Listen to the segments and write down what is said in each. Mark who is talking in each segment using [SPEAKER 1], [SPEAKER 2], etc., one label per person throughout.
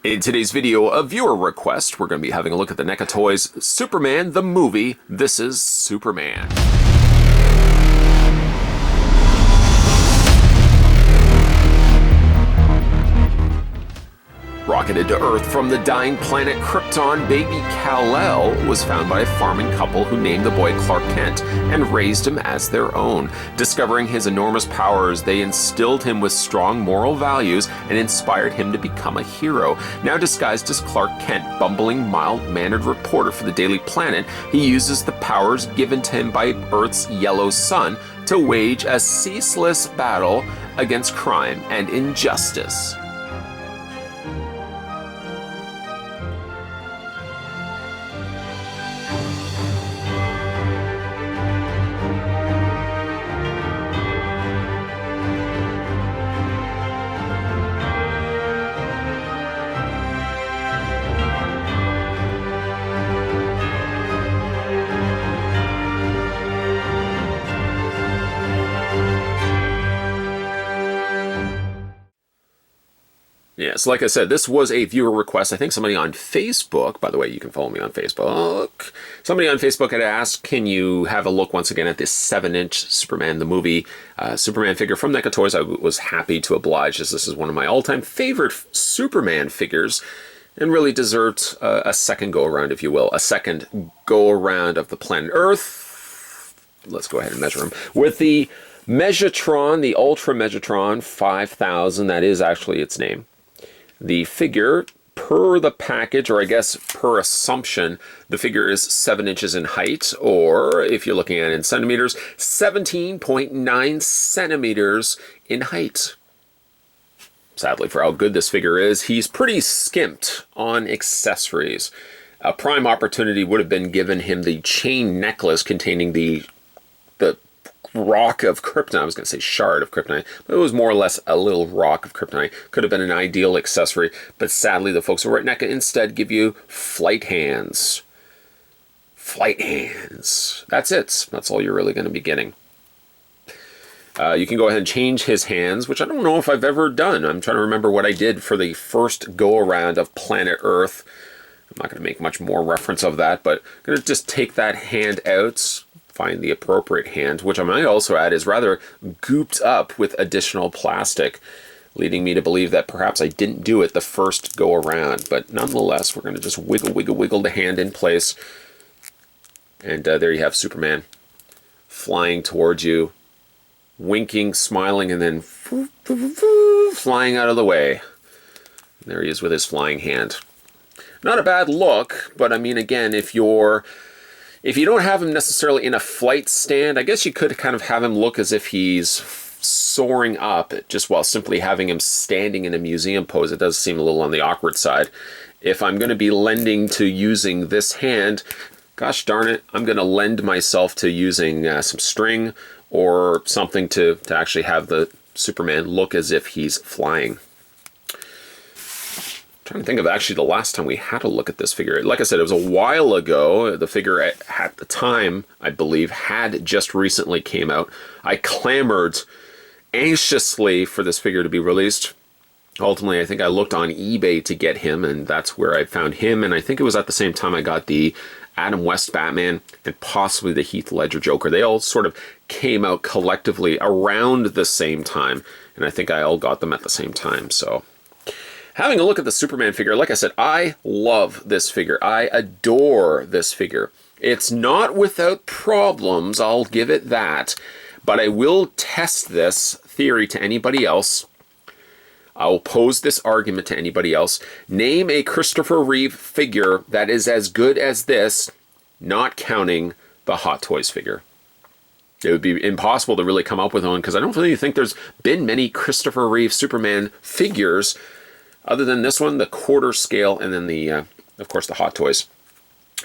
[SPEAKER 1] In today's video, a viewer request, we're going to be having a look at the NECA Toys Superman the Movie. This is Superman. Rocketed to Earth from the dying planet Krypton, baby Kal-El was found by a farming couple who named the boy Clark Kent and raised him as their own. Discovering his enormous powers, they instilled him with strong moral values and inspired him to become a hero. Now disguised as Clark Kent, bumbling, mild-mannered reporter for the Daily Planet, he uses the powers given to him by Earth's yellow sun to wage a ceaseless battle against crime and injustice. Yes, like I said, this was a viewer request. I think somebody on Facebook, by the way, you can follow me on Facebook. Somebody on Facebook had asked, can you have a look once again at this 7-inch Superman the Movie Superman figure from NECA Toys? I was happy to oblige, as this is one of my all-time favorite Superman figures and really deserved a second go-around, if you will. A second go-around of the planet Earth. Let's go ahead and measure him. With the Megatron, the Ultra Megatron 5000, that is actually its name. The figure, per the package, or I guess per assumption, the figure is 7 inches in height, or if you're looking at it in centimeters, 17.9 centimeters in height. Sadly, for how good this figure is, he's pretty skimped on accessories. A prime opportunity would have been given him the chain necklace containing the rock of kryptonite. I was going to say shard of kryptonite, but it was more or less a little rock of kryptonite. Could have been an ideal accessory, but sadly the folks over at NECA instead give you flight hands. Flight hands. That's it. That's all you're really going to be getting. You can go ahead and change his hands, which I don't know if I've ever done. I'm trying to remember what I did for the first go-around of Planet Earth. I'm not going to make much more reference of that, but I'm going to just take that hand out, find the appropriate hand, which I might also add is rather gooped up with additional plastic, leading me to believe that perhaps I didn't do it the first go around. But nonetheless, we're going to just wiggle the hand in place. And there you have Superman flying towards you, winking, smiling, and then flying out of the way. There he is with his flying hand. Not a bad look, but I mean, again, if you don't have him necessarily in a flight stand, I guess you could kind of have him look as if he's soaring up, just while simply having him standing in a museum pose. It does seem a little on the awkward side. If I'm going to be lending to using this hand, gosh darn it, I'm going to lend myself to using some string or something to actually have the Superman look as if he's flying. Trying to think of actually the last time we had a look at this figure. Like I said, it was a while ago. The figure at the time, I believe, had just recently came out. I clamored anxiously for this figure to be released. Ultimately, I think I looked on eBay to get him, and that's where I found him. And I think it was at the same time I got the Adam West Batman and possibly the Heath Ledger Joker. They all sort of came out collectively around the same time, and I think I all got them at the same time. So having a look at the Superman figure, like I said, I love this figure. I adore this figure. It's not without problems, I'll give it that, but I will test this theory to anybody else. I will pose this argument to anybody else. Name a Christopher Reeve figure that is as good as this, not counting the Hot Toys figure. It would be impossible to really come up with one, because I don't really think there's been many Christopher Reeve Superman figures other than this one, the quarter scale, and then the, of course, the Hot Toys.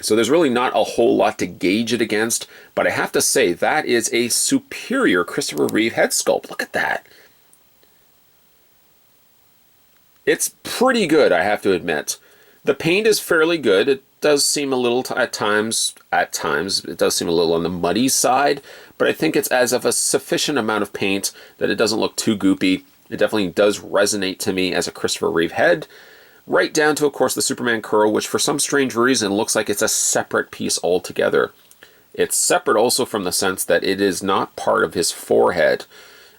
[SPEAKER 1] So there's really not a whole lot to gauge it against, but I have to say that is a superior Christopher Reeve head sculpt. Look at that. It's pretty good, I have to admit. The paint is fairly good. It does seem a little, at times, it does seem a little on the muddy side, but I think it's as of a sufficient amount of paint that it doesn't look too goopy. It definitely does resonate to me as a Christopher Reeve head, right down to, of course, the Superman curl, which for some strange reason looks like it's a separate piece altogether. It's separate also from the sense that it is not part of his forehead.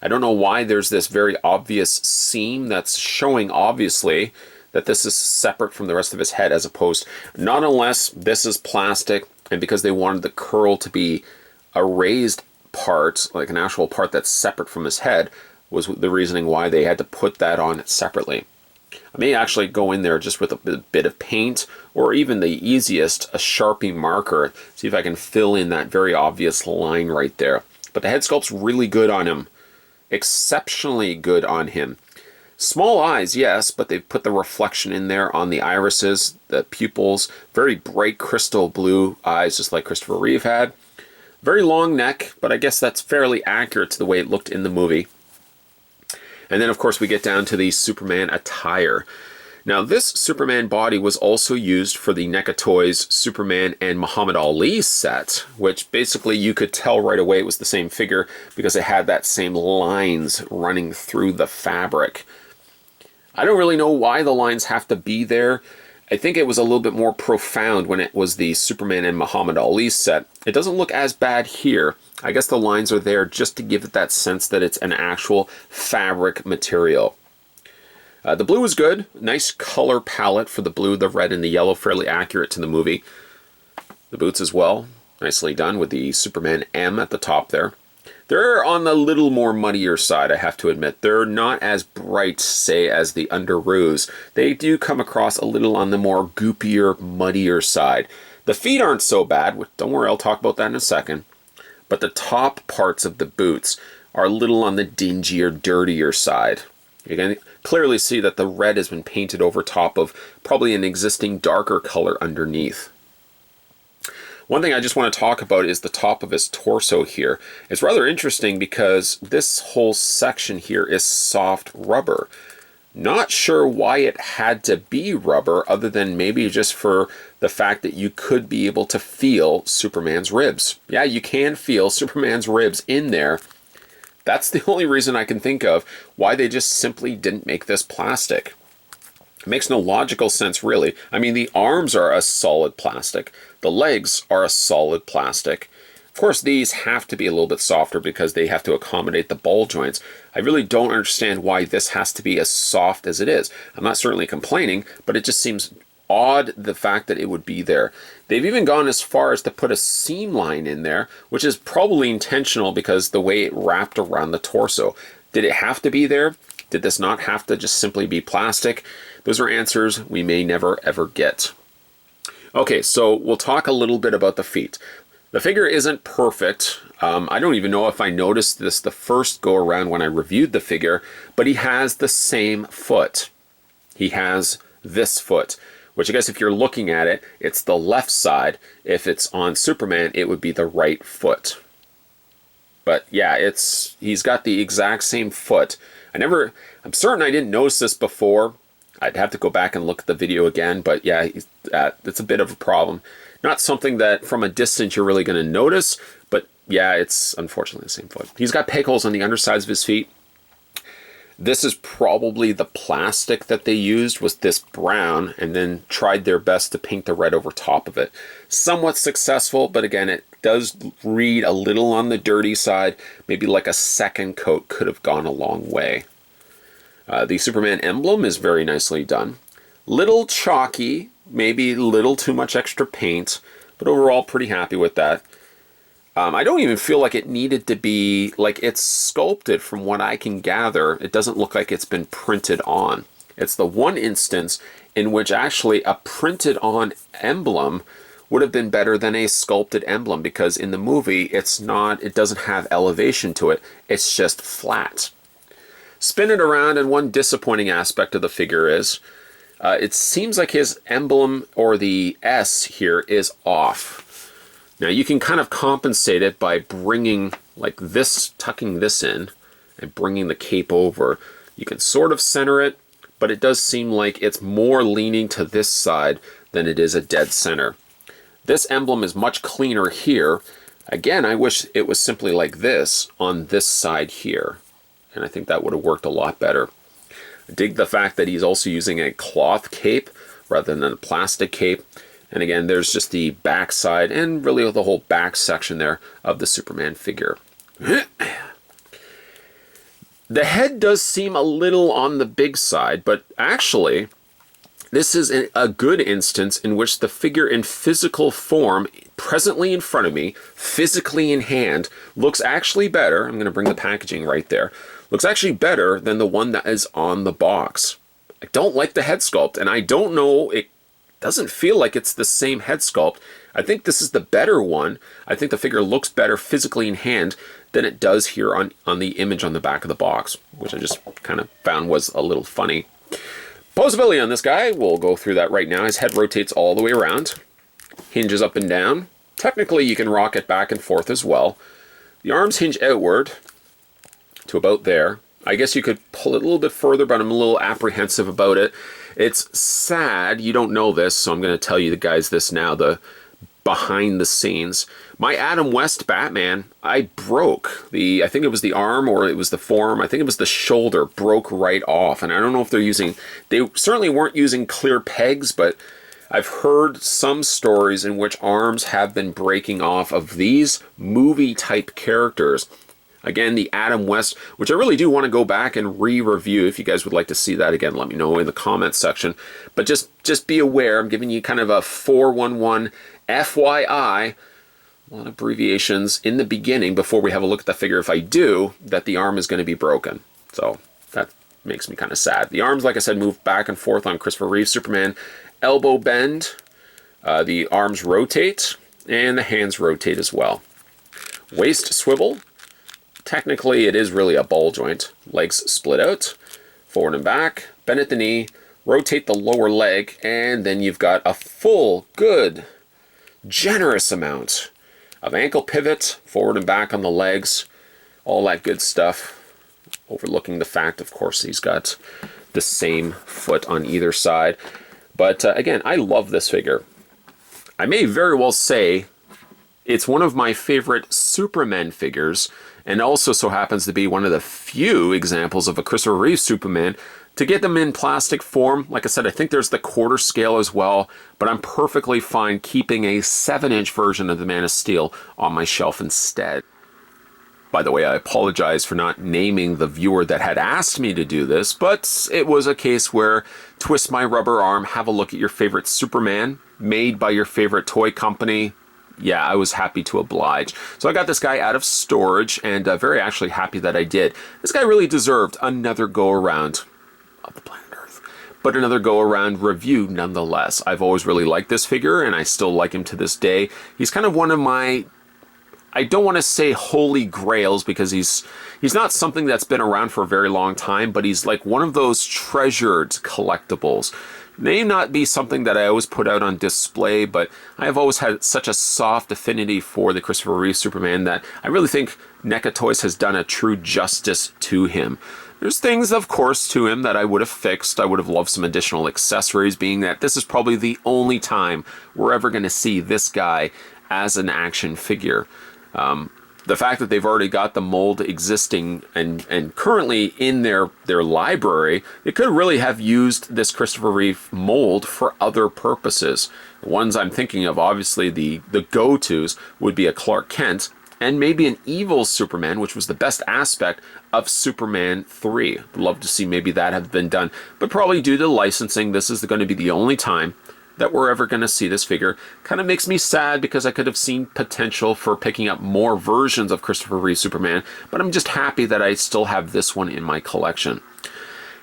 [SPEAKER 1] I don't know why there's this very obvious seam that's showing obviously that this is separate from the rest of his head, as opposed, not unless this is plastic, and because they wanted the curl to be a raised part, like an actual part that's separate from his head, was the reasoning why they had to put that on separately. I may actually go in there just with a bit of paint, or even the easiest, a Sharpie marker, see if I can fill in that very obvious line right there. But the head sculpt's really good on him. Exceptionally good on him. Small eyes, yes, but they've put the reflection in there on the irises, the pupils, very bright crystal blue eyes, just like Christopher Reeve had. Very long neck, but I guess that's fairly accurate to the way it looked in the movie. And then, of course, we get down to the Superman attire. Now, this Superman body was also used for the NECA Toys Superman and Muhammad Ali set, which basically you could tell right away it was the same figure because it had that same lines running through the fabric. I don't really know why the lines have to be there. I think it was a little bit more profound when it was the Superman and Muhammad Ali set. It doesn't look as bad here. I guess the lines are there just to give it that sense that it's an actual fabric material. The blue is good. Nice color palette for the blue, the red, and the yellow. Fairly accurate to the movie. The boots as well. Nicely done with the Superman M at the top there. They're on the little more muddier side, I have to admit. They're not as bright, say, as the Underoos. They do come across a little on the more goopier, muddier side. The feet aren't so bad. Don't worry, I'll talk about that in a second. But the top parts of the boots are a little on the dingier, dirtier side. You can clearly see that the red has been painted over top of probably an existing darker color underneath. One thing I just want to talk about is the top of his torso here. It's rather interesting because this whole section here is soft rubber. Not sure why it had to be rubber, other than maybe just for the fact that you could be able to feel Superman's ribs. Yeah, you can feel Superman's ribs in there. That's the only reason I can think of why they just simply didn't make this plastic. It makes no logical sense, really. I mean, the arms are a solid plastic. The legs are a solid plastic. Of course, these have to be a little bit softer because they have to accommodate the ball joints. I really don't understand why this has to be as soft as it is. I'm not certainly complaining, but it just seems odd, the fact that it would be there. They've even gone as far as to put a seam line in there, which is probably intentional because the way it wrapped around the torso. Did it have to be there? Did this not have to just simply be plastic? Those are answers we may never ever get. Okay, so we'll talk a little bit about the feet. The figure isn't perfect. I don't even know if I noticed this the first go around when I reviewed the figure, but he has the same foot. He has this foot, which I guess if you're looking at it, it's the left side. If it's on Superman, it would be the right foot. But yeah, he's got the exact same foot. I'm certain I didn't notice this before. I'd have to go back and look at the video again, but yeah, it's a bit of a problem. Not something that from a distance you're really going to notice, but yeah, it's unfortunately the same foot. He's got peg holes on the undersides of his feet. This is probably the plastic that they used, was this brown, and then tried their best to paint the red over top of it. Somewhat successful, but again, it does read a little on the dirty side. Maybe like a second coat could have gone a long way. The Superman emblem is very nicely done. Little chalky, maybe a little too much extra paint, but overall pretty happy with that. I don't even feel like it needed to be, like it's sculpted from what I can gather. It doesn't look like it's been printed on. It's the one instance in which actually a printed on emblem would have been better than a sculpted emblem, because in the movie it doesn't have elevation to it. It's just flat. Spin it around, and one disappointing aspect of the figure is it seems like his emblem, or the S here, is off. Now you can kind of compensate it by bringing like this, tucking this in and bringing the cape over. You can sort of center it, but it does seem like it's more leaning to this side than it is a dead center. This emblem is much cleaner here. Again, I wish it was simply like this on this side here, and I think that would have worked a lot better. Dig the fact that he's also using a cloth cape rather than a plastic cape. And again, there's just the back side and really the whole back section there of the Superman figure. The head does seem a little on the big side, but actually, this is a good instance in which the figure in physical form, presently in front of me, physically in hand, looks actually better. I'm going to bring the packaging right there. Looks actually better than the one that is on the box. I don't like the head sculpt, and I don't know, it doesn't feel like it's the same head sculpt. I think this is the better one. I think the figure looks better physically in hand than it does here on the image on the back of the box, which I just kind of found was a little funny. Posability on this guy, we'll go through that right now. His head rotates all the way around, hinges up and down. Technically, you can rock it back and forth as well. The arms hinge outward to about there. I guess you could pull it a little bit further, but I'm a little apprehensive about it. It's sad you don't know this, so I'm going to tell you guys this now, the behind the scenes. My Adam West Batman, I broke I think it was the arm or it was the forearm, I think it was the shoulder, broke right off. And I don't know if they certainly weren't using clear pegs, but I've heard some stories in which arms have been breaking off of these movie type characters. Again, the Adam West, which I really do want to go back and re-review. If you guys would like to see that again, let me know in the comments section. But just be aware, I'm giving you kind of a 411 FYI, a lot of abbreviations in the beginning before we have a look at the figure, if I do, that the arm is going to be broken. So that makes me kind of sad. The arms, like I said, move back and forth on Christopher Reeve Superman. Elbow bend, the arms rotate, and the hands rotate as well. Waist swivel. Technically, it is really a ball joint. Legs split out, forward and back, bend at the knee, rotate the lower leg, and then you've got a full, good, generous amount of ankle pivot, forward and back on the legs, all that good stuff. Overlooking the fact, of course, he's got the same foot on either side. But again, I love this figure. I may very well say it's one of my favorite Superman figures, and also so happens to be one of the few examples of a Christopher Reeve Superman to get them in plastic form. Like I said, I think there's the quarter scale as well, but I'm perfectly fine keeping a 7-inch version of the Man of Steel on my shelf instead. By the way, I apologize for not naming the viewer that had asked me to do this, but it was a case where twist my rubber arm, have a look at your favorite Superman, made by your favorite toy company. Yeah, I was happy to oblige. So I got this guy out of storage, and very actually happy that I did. This guy really deserved another go-around of the planet Earth, but another go-around review nonetheless. I've always really liked this figure, and I still like him to this day. He's kind of one of my, I don't want to say holy grails, because he's not something that's been around for a very long time, but he's like one of those treasured collectibles. May not be something that I always put out on display, but I have always had such a soft affinity for the Christopher Reeve Superman that I really think NECA Toys has done a true justice to him. There's things, of course, to him that I would have fixed. I would have loved some additional accessories, being that this is probably the only time we're ever going to see this guy as an action figure. The fact that they've already got the mold existing and currently in their library, they could really have used this Christopher Reeve mold for other purposes. The ones I'm thinking of, obviously, the go-tos would be a Clark Kent and maybe an evil Superman, which was the best aspect of Superman 3. I'd love to see maybe that have been done. But probably due to licensing, this is going to be the only time that we're ever going to see this figure. Kind of makes me sad because I could have seen potential for picking up more versions of Christopher Reeve Superman, but I'm just happy that I still have this one in my collection.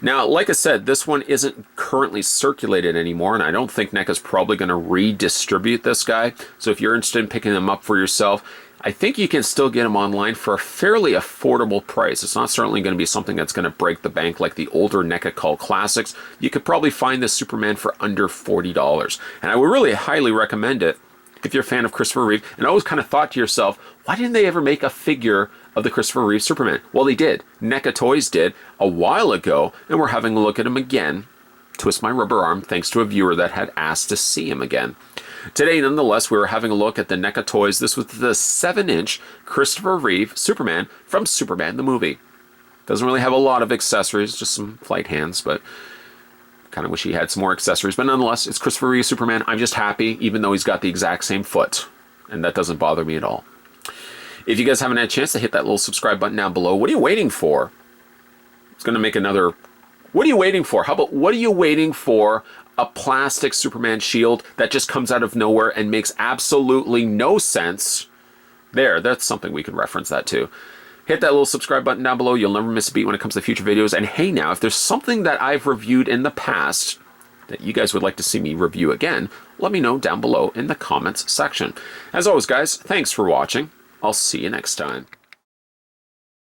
[SPEAKER 1] Now, like I said, this one isn't currently circulated anymore, and I don't think NECA's probably going to redistribute this guy. So if you're interested in picking them up for yourself, I think you can still get them online for a fairly affordable price. It's not certainly going to be something that's going to break the bank like the older NECA Cult Classics. You could probably find this Superman for under $40. And I would really highly recommend it if you're a fan of Christopher Reeve. And I always kind of thought to yourself, why didn't they ever make a figure of the Christopher Reeve Superman? Well, they did. NECA Toys did a while ago, and we're having a look at him again. Twist my rubber arm, thanks to a viewer that had asked to see him again. Today, nonetheless, we were having a look at the NECA Toys. This was the 7-inch Christopher Reeve Superman from Superman the movie. Doesn't really have a lot of accessories, just some flight hands, but kind of wish he had some more accessories. But nonetheless, it's Christopher Reeve Superman. I'm just happy, even though he's got the exact same foot. And that doesn't bother me at all. If you guys haven't had a chance to hit that little subscribe button down below, what are you waiting for? It's going to make another... What are you waiting for? How about, what are you waiting for? A plastic Superman shield that just comes out of nowhere and makes absolutely no sense. There, that's something we can reference that to. Hit that little subscribe button down below. You'll never miss a beat when it comes to future videos. And hey now, if there's something that I've reviewed in the past that you guys would like to see me review again, let me know down below in the comments section. As always, guys, thanks for watching. I'll see you next time.